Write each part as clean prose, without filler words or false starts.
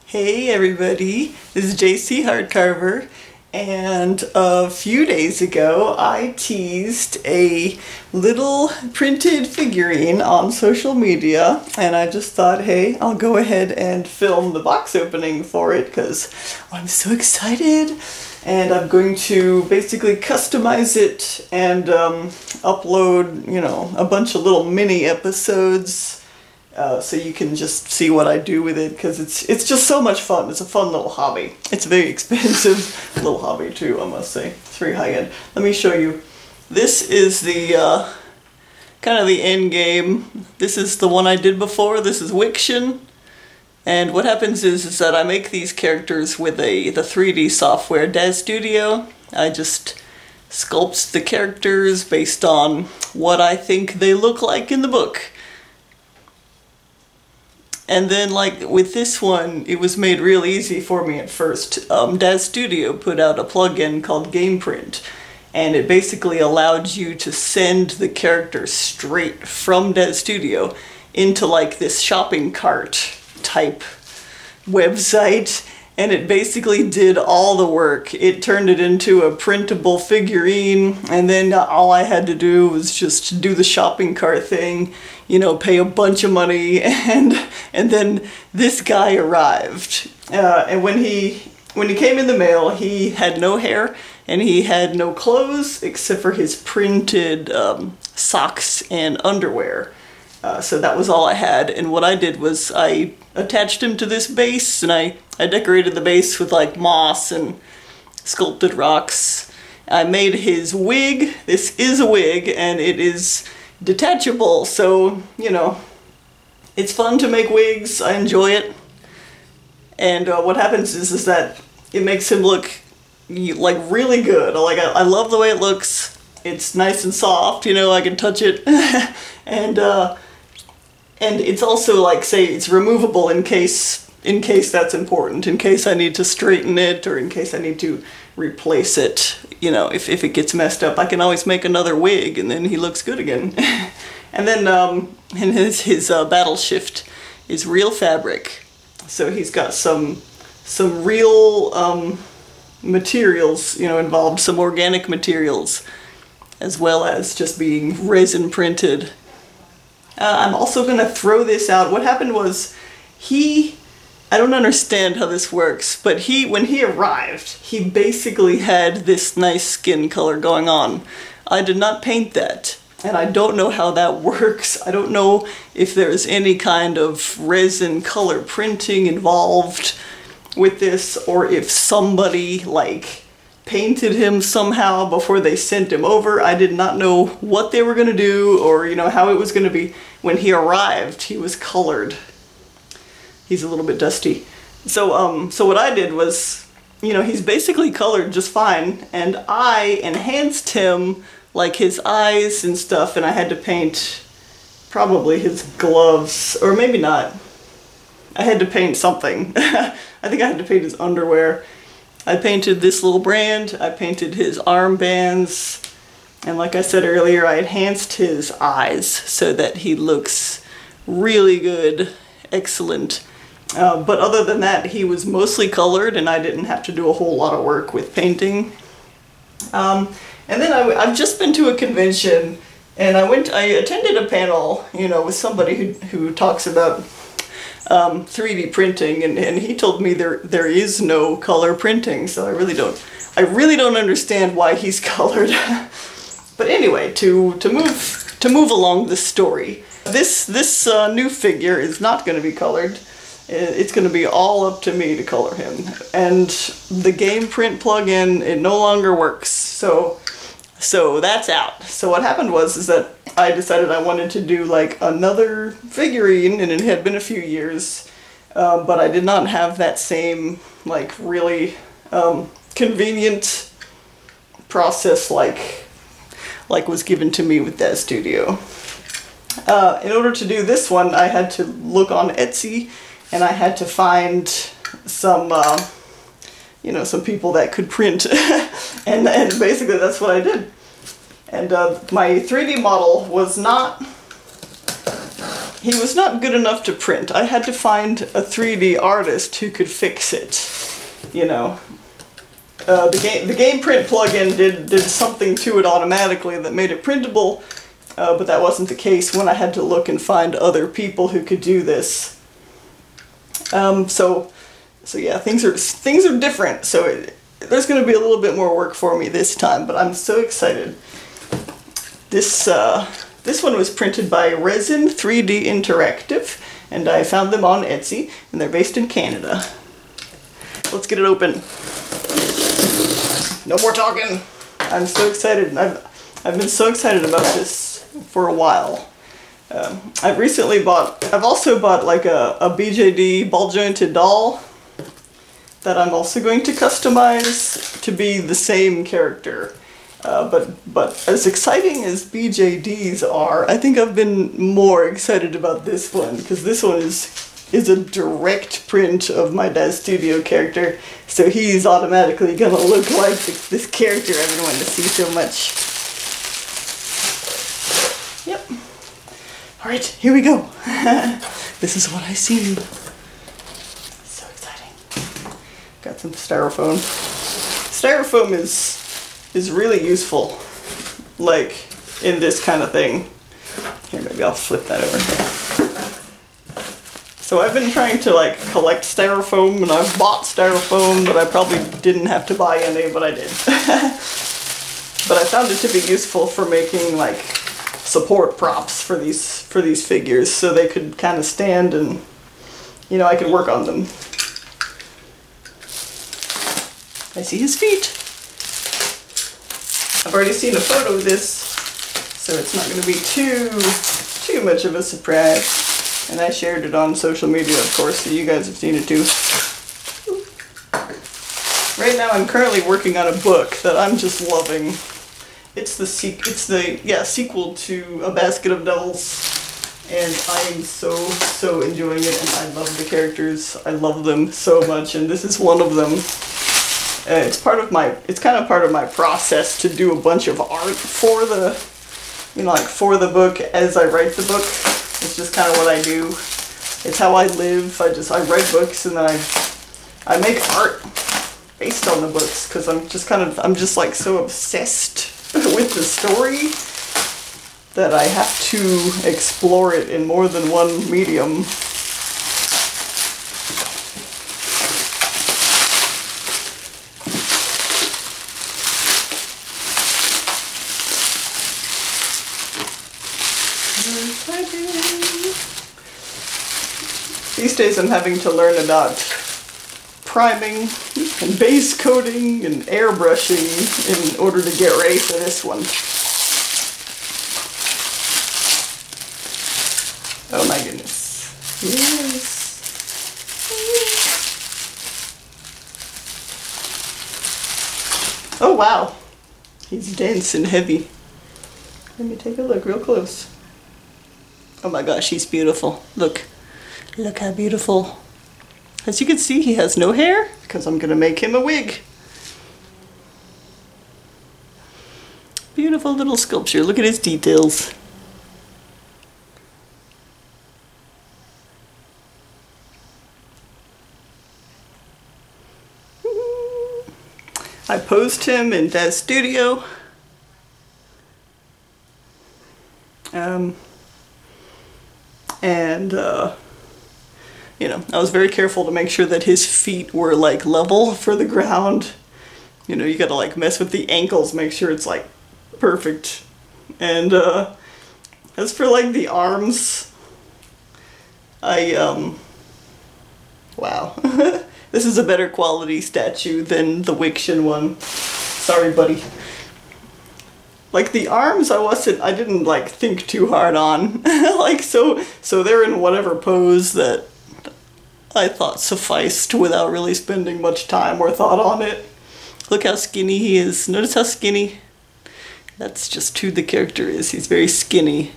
Hey everybody, this is JC Hartcarver, and a few days ago I teased a little printed figurine on social media, and I just thought, hey, I'll go ahead and film the box opening for it because I'm so excited. And I'm going to basically customize it and upload, a bunch of little mini episodes. So you can just see what I do with it, because it's just so much fun. It's a fun little hobby. It's a very expensive little hobby too, I must say. It's very high end. Let me show you. This is the kind of the end game. This is the one I did before. This is Wiction. And what happens is that I make these characters with the 3D software DAZ Studio. I just sculpt the characters based on what I think they look like in the book. And then, like, with this one, it was made real easy for me at first. DAZ Studio put out a plugin called GamePrint, and it basically allowed you to send the character straight from DAZ Studio into, like, this shopping cart type website, and it basically did all the work. It turned it into a printable figurine, and then all I had to do was just do the shopping cart thing, pay a bunch of money, and then this guy arrived. And when he came in the mail, he had no hair and he had no clothes except for his printed socks and underwear. So that was all I had, and what I did was I attached him to this base, and I decorated the base with like moss and sculpted rocks. I made his wig. This is a wig, and it is detachable, so, it's fun to make wigs. I enjoy it. And what happens is that it makes him look like really good. I love the way it looks. It's nice and soft, I can touch it. And it's also, like, say, it's removable in case that's important, in case I need to straighten it, or in case I need to replace it. If it gets messed up, I can always make another wig, and then he looks good again. And then and his battle shift is real fabric, so he's got some real materials, involved, some organic materials, as well as just being resin printed. I'm also going to throw this out. What happened was, I don't understand how this works, but when he arrived, he basically had this nice skin color going on. I did not paint that, and I don't know how that works. I don't know if there's any kind of resin color printing involved with this, or if somebody, like, painted him somehow before they sent him over. I did not know what they were going to do, or how it was going to be. When he arrived, he was colored. He's a little bit dusty. So what I did was, he's basically colored just fine, and I enhanced him, like his eyes and stuff, and I had to paint probably his gloves, or maybe not. I had to paint something. I think I had to paint his underwear. I painted this little brand, I painted his armbands, and like I said earlier, I enhanced his eyes so that he looks really good, excellent. But other than that, he was mostly colored, and I didn't have to do a whole lot of work with painting. And then I've just been to a convention, and I attended a panel, with somebody who talks about 3D printing, and he told me there is no color printing, so I really don't understand why he's colored. But anyway, to move along the story, this new figure is not going to be colored. It's going to be all up to me to color him, and the GamePrint plugin, it no longer works, so that's out. So what happened was that I decided I wanted to do, like, another figurine, and it had been a few years, but I did not have that same, like, really convenient process like was given to me with DAZ Studio. In order to do this one, I had to look on Etsy, and I had to find some some people that could print, and basically that's what I did. And my 3D model was not he was not good enough to print. I had to find a 3D artist who could fix it, you know. The game print plugin did something to it automatically that made it printable, but that wasn't the case when I had to look and find other people who could do this. So yeah, things are different. So there's going to be a little bit more work for me this time, but I'm so excited. This one was printed by Resin 3D Interactive, and I found them on Etsy, and they're based in Canada. Let's get it open. No more talking. I'm so excited. I've been so excited about this for a while. I've also bought like a BJD ball jointed doll that I'm also going to customize to be the same character. But as exciting as BJDs are, I think I've been more excited about this one, because this one is a direct print of my Daz Studio character, so he's automatically gonna look like this character I've been wanting to see so much. Yep. Alright, here we go. This is what I see. So exciting. Got some styrofoam. Styrofoam is really useful, like, in this kind of thing. Here, maybe I'll flip that over. So I've been trying to, like, collect styrofoam, and I've bought styrofoam, but I probably didn't have to buy any, but I did. But I found it to be useful for making, like, support props for these figures, so they could kind of stand and, you know, I could work on them. I see his feet. I've already seen a photo of this, so it's not going to be too much of a surprise. And I shared it on social media, of course, so you guys have seen it too. Right now I'm currently working on a book that I'm just loving. It's the sequel to A Basket of Devils, and I'm so enjoying it, and I love the characters. I love them so much, and this is one of them. It's kind of part of my process to do a bunch of art for the, you know, like for the book as I write the book. It's just kind of what I do. It's how I live. I write books, and then I make art based on the books, because I'm just like so obsessed with the story that I have to explore it in more than one medium. These days I'm having to learn about priming and base coating and airbrushing in order to get ready for this one. Oh my goodness. Yes. Oh wow. He's dense and heavy. Let me take a look real close. Oh my gosh, he's beautiful. Look. Look how beautiful. As you can see, he has no hair, because I'm going to make him a wig. Beautiful little sculpture. Look at his details. I posed him in Daz Studio. You know, I was very careful to make sure that his feet were like level for the ground. You know, you gotta like mess with the ankles, make sure it's like perfect. And as for like the arms, wow. This is a better quality statue than the Wixian one. Sorry, buddy. Like the arms, I didn't like think too hard on. Like so they're in whatever pose that I thought sufficed without really spending much time or thought on it. Look how skinny he is. Notice how skinny. That's just who the character is. He's very skinny.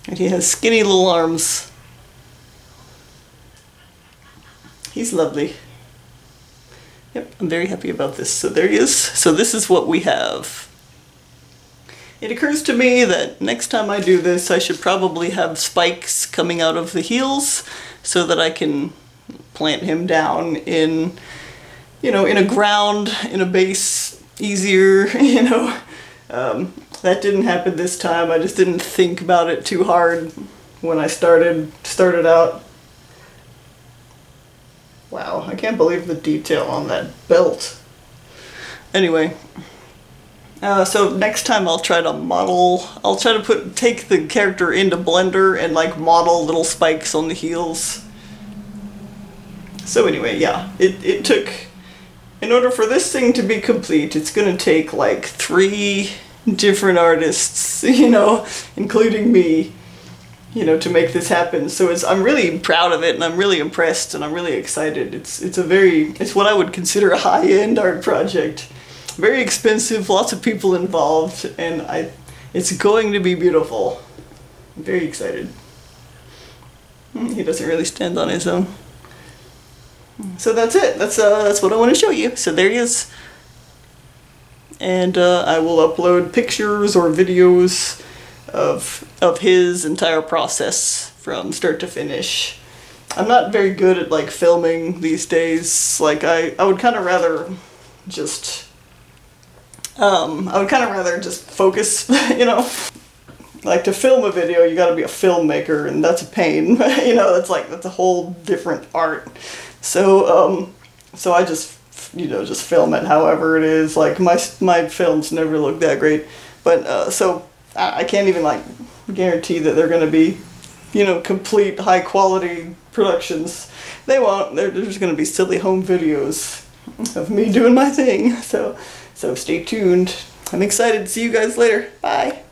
And he has skinny little arms. He's lovely. Yep, I'm very happy about this. So there he is. So this is what we have. it occurs to me that next time I do this, I should probably have spikes coming out of the heels so that I can plant him down in, you know, in a ground, in a base easier, you know. That didn't happen this time. I just didn't think about it too hard when I started out. Wow, I can't believe the detail on that belt. Anyway, so next time I'll try to take the character into Blender and like model little spikes on the heels. So anyway, yeah, it took, in order for this thing to be complete, it's gonna take like 3 different artists, you know, including me, you know, to make this happen. So I'm really proud of it, and I'm really impressed, and I'm really excited. It's what I would consider a high-end art project. Very expensive, lots of people involved, and it's going to be beautiful. I'm very excited. He doesn't really stand on his own. So that's it. That's what I want to show you. So there he is. And I will upload pictures or videos of his entire process from start to finish. I'm not very good at like filming these days. Like I would kind of rather just focus, you know. Like to film a video, you gotta be a filmmaker, and that's a pain. You know, that's a whole different art. So so I just, you know, just film it however it is. Like my films never look that great, but so I can't even like guarantee that they're gonna be, you know, complete high quality productions. They won't. They're just gonna be silly home videos of me doing my thing. So stay tuned. I'm excited to see you guys later. Bye.